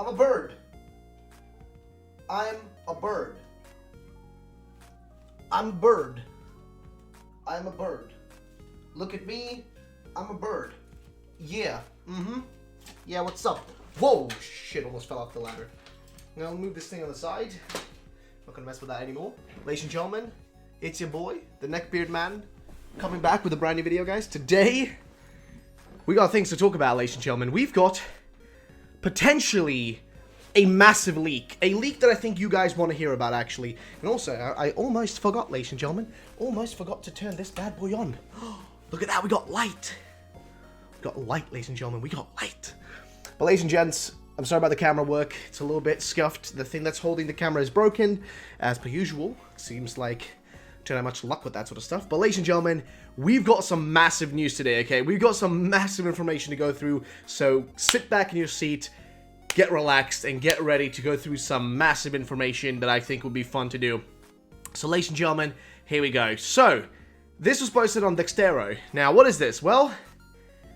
I'm a bird. I'm a bird. I'm a bird. I'm a bird. Look at me. I'm a bird. Yeah. Yeah, what's up? Whoa, shit, almost fell off the ladder. Now I'll move this thing on the side. Not gonna mess with that anymore. Ladies and gentlemen, it's your boy, the Neckbeard Man, coming back with a brand new video, guys. Today, we got things to talk about, ladies and gentlemen. We've got potentially a massive leak. A leak that I think you guys want to hear about, actually. And also, I almost forgot, ladies and gentlemen. Almost forgot to turn this bad boy on. Look at that, we got light. We got light, ladies and gentlemen. We got light. But ladies and gents, I'm sorry about the camera work. It's a little bit scuffed. The thing that's holding the camera is broken, as per usual. Seems like I don't have much luck with that sort of stuff. But ladies and gentlemen, we've got some massive news today, okay? We've got some massive information to go through. So sit back in your seat, get relaxed, and get ready to go through some massive information that I think would be fun to do. So ladies and gentlemen, here we go. So, this was posted on Dextero. Now, what is this? Well,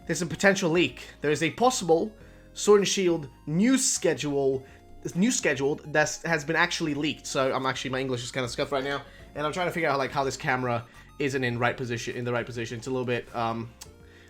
there's a potential leak. There is a possible Sword and Shield news schedule that has been actually leaked. So my English is kind of scuffed right now, and I'm trying to figure out how this camera isn't in the right position. It's a little bit,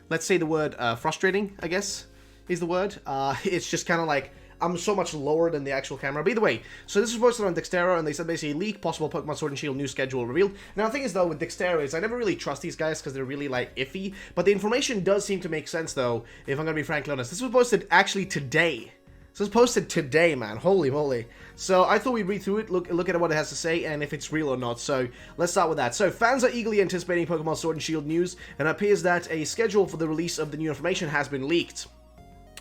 let's say the word frustrating, I guess, is the word. It's just kind of like I'm so much lower than the actual camera. But either way, so this was posted on Dextero, and they said basically leak possible Pokemon Sword and Shield news schedule revealed. Now the thing is though with Dextero is I never really trust these guys because they're really iffy. But the information does seem to make sense though, if I'm gonna be frankly honest. This was posted actually today. So it's posted today, man. Holy moly. So I thought we'd read through it, look at what it has to say, and if it's real or not. So let's start with that. So fans are eagerly anticipating Pokemon Sword and Shield news, and it appears that a schedule for the release of the new information has been leaked.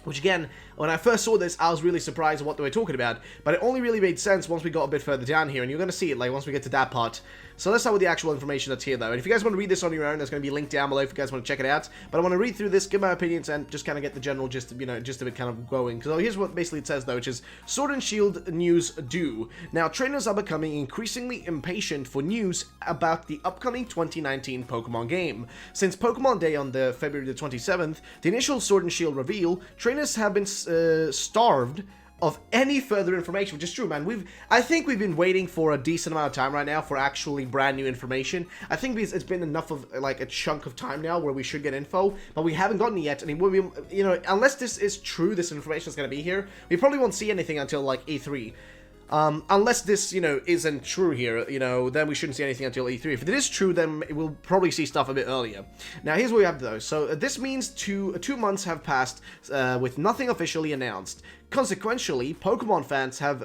Which again, when I first saw this, I was really surprised at what they were talking about, but it only really made sense once we got a bit further down here, and you're going to see it once we get to that part. So let's start with the actual information that's here though, and if you guys want to read this on your own, there's going to be a link down below if you guys want to check it out, but I want to read through this, give my opinions, and just kind of get the general gist of it kind of going. So here's what basically it says though, which is, Sword and Shield news due. Now, trainers are becoming increasingly impatient for news about the upcoming 2019 Pokemon game. Since Pokemon Day on the February the 27th, the initial Sword and Shield reveal, trainers have been starved of any further information, which is true, man. I think we've been waiting for a decent amount of time right now for actually brand new information. I think it's been enough of a chunk of time now where we should get info, but we haven't gotten it yet. And unless this is true, this information is going to be here, we probably won't see anything until E3. Unless this, isn't true here, then we shouldn't see anything until E3. If it is true, then we'll probably see stuff a bit earlier. Now, here's what we have, though. So, this means 2 months have passed with nothing officially announced. Consequentially, Pokemon fans have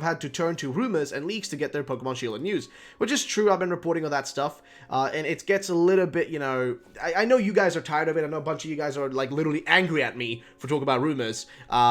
had to turn to rumors and leaks to get their Pokemon Shield news, which is true. I've been reporting all that stuff, and it gets a little bit, I know you guys are tired of it. I know a bunch of you guys are, literally angry at me for talking about rumors,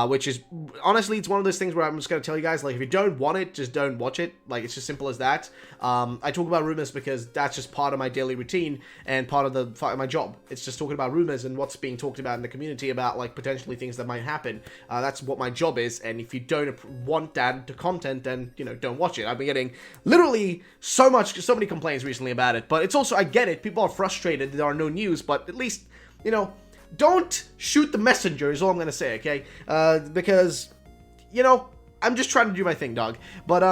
which is, honestly, it's one of those things where I'm just going to tell you guys, if you don't want it, just don't watch it. It's just simple as that. I talk about rumors because that's just part of my daily routine and part of my job. It's just talking about rumors and what's being talked about in the community about, potentially things that might happen. That's what my job is, and if you don't want that content, then don't watch it. I've been getting literally so many complaints recently about it, but it's also, I get it, people are frustrated there are no news, but at least don't shoot the messenger is all I'm gonna say, okay? Because I'm just trying to do my thing, dog. But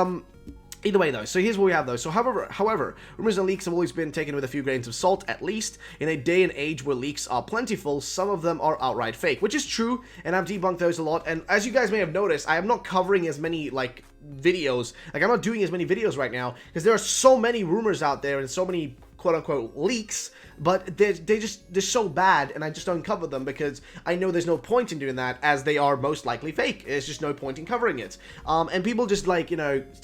either way, though, so here's what we have, though. So, however, rumors and leaks have always been taken with a few grains of salt, at least. In a day and age where leaks are plentiful, some of them are outright fake, which is true, and I've debunked those a lot. And as you guys may have noticed, I am not covering as many, videos. I'm not doing as many videos right now, because there are so many rumors out there and so many quote-unquote leaks, but they're so bad, and I just don't cover them because I know there's no point in doing that, as they are most likely fake. There's just no point in covering it. And people just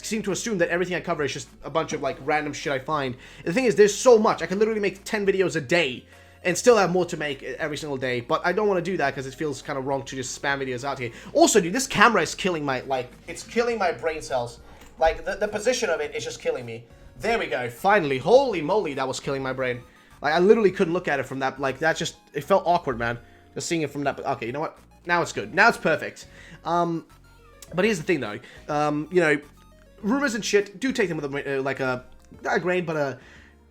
seem to assume that everything I cover is just a bunch of random shit I find. The thing is, there's so much. I can literally make 10 videos a day and still have more to make every single day, but I don't want to do that because it feels kind of wrong to just spam videos out here. Also, dude, this camera is killing my, it's killing my brain cells. The position of it is just killing me. There we go, finally. Holy moly, that was killing my brain. I literally couldn't look at it from that, that just, it felt awkward, man. Just seeing it from that, okay, you know what? Now it's good. Now it's perfect. But here's the thing, though. Rumors and shit, do take them with not a grain, but a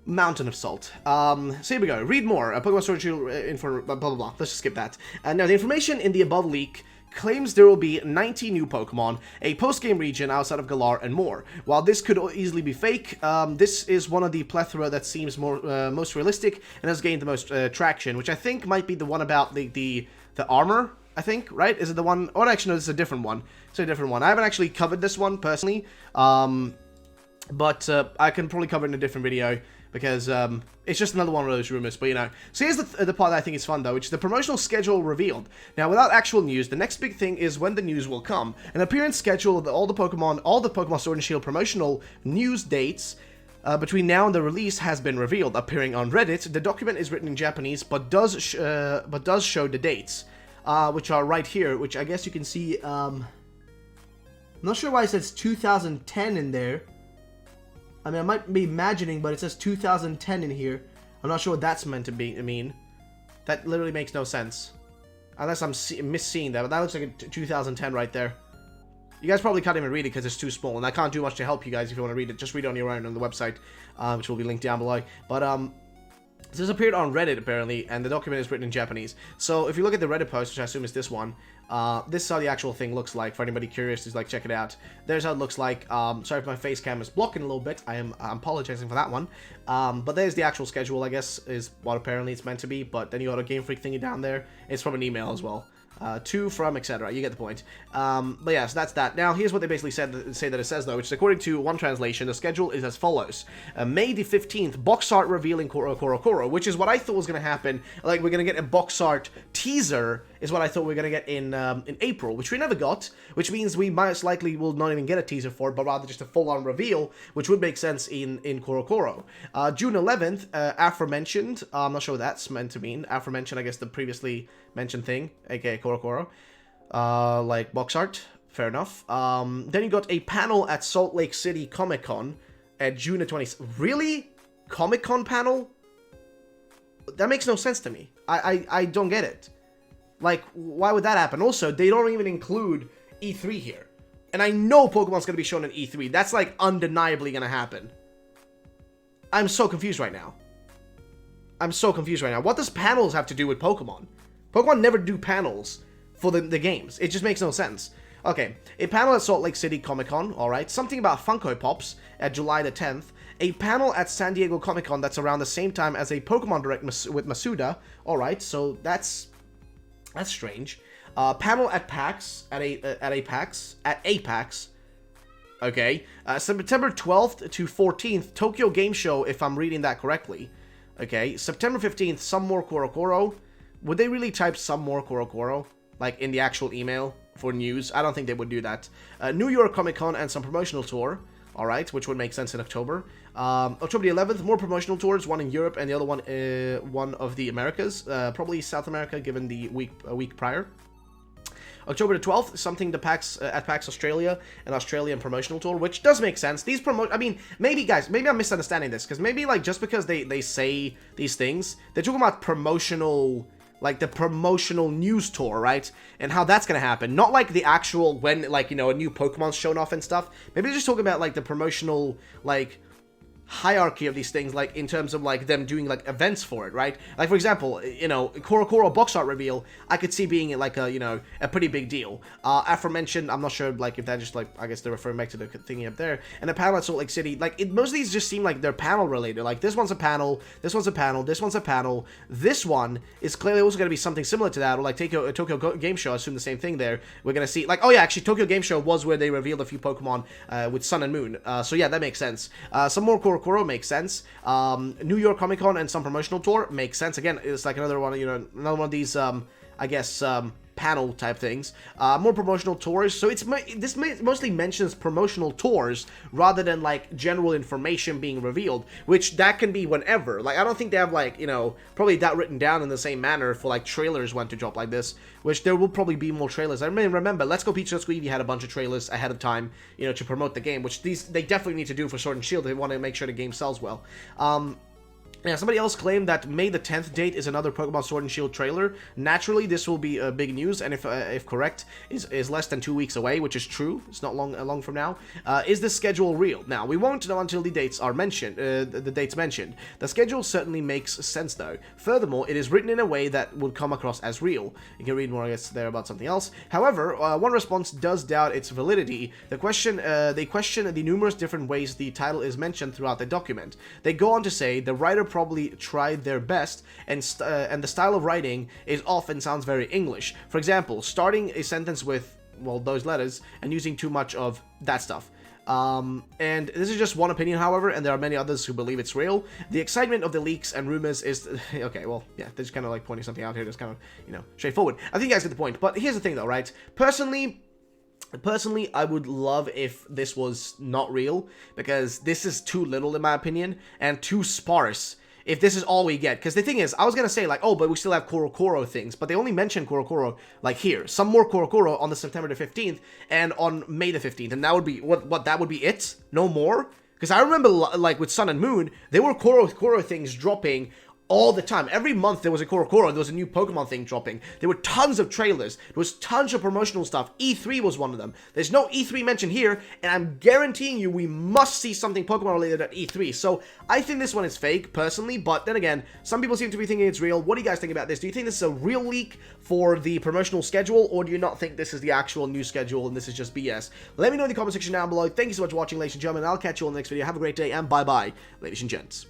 mountain of salt. So here we go. Read more. Pokemon Sword and Shield info, blah, blah, blah. Let's just skip that. Now, the information in the above leak claims there will be 90 new Pokemon, a post-game region outside of Galar, and more. While this could easily be fake, this is one of the plethora that seems most realistic and has gained the most traction, which I think might be the one about the armor, I think, right? Is it the one? Oh, actually, no, this is a different one. It's a different one. I haven't actually covered this one, personally, but I can probably cover it in a different video, because it's just another one of those rumors, but you know. So here's the part that I think is fun, though, which is the promotional schedule revealed. Now, without actual news, the next big thing is when the news will come. An appearance schedule of all the Pokemon Sword and Shield promotional news dates between now and the release has been revealed, appearing on Reddit. The document is written in Japanese, but does show the dates, which are right here, which I guess you can see. I'm not sure why it says 2010 in there. I mean, I might be imagining, but it says 2010 in here. I'm not sure what that's meant to mean. That literally makes no sense. Unless I'm misseeing that, but that looks like a 2010 right there. You guys probably can't even read it because it's too small, and I can't do much to help you guys if you want to read it. Just read it on your own on the website, which will be linked down below. But, this appeared on Reddit, apparently, and the document is written in Japanese. So, if you look at the Reddit post, which I assume is this one, this is how the actual thing looks like. For anybody curious, just, like, check it out. There's how it looks like. Sorry if my face cam is blocking a little bit. I'm apologizing for that one. But there's the actual schedule, I guess, is what apparently it's meant to be. But then you got a Game Freak thingy down there. It's from an email as well. To, from, etc. You get the point. But yeah, so that's that. Now, here's what they basically say that it says, though, which is, according to one translation, the schedule is as follows. May the 15th, box art revealing Koro, which is what I thought was going to happen. Like, we're going to get a box art teaser, is what I thought we were going to get in April, which we never got, which means we most likely will not even get a teaser for it, but rather just a full-on reveal, which would make sense in Koro. June 11th, aforementioned, I'm not sure what that's meant to mean. Aforementioned, I guess, the previously mentioned thing, aka Koro. Like box art, fair enough. Then you got a panel at Salt Lake City Comic-Con at June 20th. Really? Comic-Con panel? That makes no sense to me. I don't get it. Like, why would that happen? Also, they don't even include E3 here. And I know Pokemon's gonna be shown in E3. That's, like, undeniably gonna happen. I'm so confused right now. What does panels have to do with Pokemon? Pokemon never do panels for the games. It just makes no sense. Okay, a panel at Salt Lake City Comic-Con, alright. Something about Funko Pops at July the 10th. A panel at San Diego Comic-Con that's around the same time as a Pokemon Direct with Masuda. Alright, so that's strange. Panel at PAX, at Apex. Okay. September 12th to 14th, Tokyo Game Show, if I'm reading that correctly. Okay. September 15th, some more Koro. Would they really type some more Koro? Like, in the actual email for news? I don't think they would do that. New York Comic-Con and some promotional tour. Alright, which would make sense in October. October the 11th, more promotional tours. One in Europe and the other one, one of the Americas. Probably South America, given the a week prior. October the 12th, something at PAX Australia, an Australian promotional tour, which does make sense. I mean, maybe, guys, maybe I'm misunderstanding this, because maybe, like, just because they say these things, they're talking about promotional, like, the promotional news tour, right? And how that's gonna happen. Not, like, the actual, when, like, you know, a new Pokemon's shown off and stuff. Maybe they're just talking about, like, the promotional, like, hierarchy of these things, like, in terms of, like, them doing, like, events for it, right? Like, for example, you know, Koro box art reveal, I could see being, like, a, you know, a pretty big deal. Aforementioned, I'm not sure, like, if that just, like, I guess they're referring back to the thingy up there. And the panel at Salt Lake City, like, most of these just seem like they're panel related. Like, this one's a panel, this one's a panel, this one's a panel. This one is clearly also going to be something similar to that, or, like, Tokyo Game Show, I assume the same thing there. We're going to see, like, oh yeah, actually, Tokyo Game Show was where they revealed a few Pokemon with Sun and Moon. So yeah, that makes sense. Some more Koro makes sense. New York Comic Con and some promotional tour makes sense. Again, it's like another one, you know, another one of these, I guess, panel type things. More promotional tours. So this mostly mentions promotional tours rather than, like, general information being revealed, which that can be whenever. Like, I don't think they have, like, you know, probably that written down in the same manner for, like, trailers when to drop like this, which there will probably be more trailers. I mean, remember, Let's Go Peach, Let's Go Eevee had a bunch of trailers ahead of time, you know, to promote the game, which they definitely need to do for Sword and Shield. They want to make sure the game sells well. Yeah, somebody else claimed that May the 10th date is another Pokemon Sword and Shield trailer. Naturally, this will be big news, and if correct, is less than 2 weeks away, which is true. It's not long from now. Is this schedule real? Now, we won't know until the dates are mentioned. The dates mentioned. The schedule certainly makes sense, though. Furthermore, it is written in a way that would come across as real. You can read more, I guess, there about something else. However, one response does doubt its validity. They question the numerous different ways the title is mentioned throughout the document. They go on to say the writer probably tried their best, and the style of writing is often sounds very English. For example, starting a sentence with, well, those letters, and using too much of that stuff. And this is just one opinion, however, and there are many others who believe it's real. The excitement of the leaks and rumors is... okay, well, yeah, they're just kind of like pointing something out here that's kind of, you know, straightforward. I think you guys get the point, but here's the thing, though, right? Personally, I would love if this was not real, because this is too little, in my opinion, and too sparse if this is all we get. Because the thing is, I was gonna say, like, oh, but we still have Korokoro things, but they only mention Korokoro, like, here. Some more Korokoro on the September the 15th, and on May the 15th, and that would be, what, that would be it? No more? Because I remember, like, with Sun and Moon, there were Korokoro things dropping all the time. Every month there was a Korokoro, there was a new Pokemon thing dropping. There were tons of trailers. There was tons of promotional stuff. E3 was one of them. There's no E3 mentioned here, and I'm guaranteeing you we must see something Pokemon related at E3. So I think this one is fake, personally, but then again, some people seem to be thinking it's real. What do you guys think about this? Do you think this is a real leak for the promotional schedule, or do you not think this is the actual new schedule and this is just BS? Let me know in the comment section down below. Thank you so much for watching, ladies and gentlemen. I'll catch you on the next video. Have a great day, and bye-bye, ladies and gents.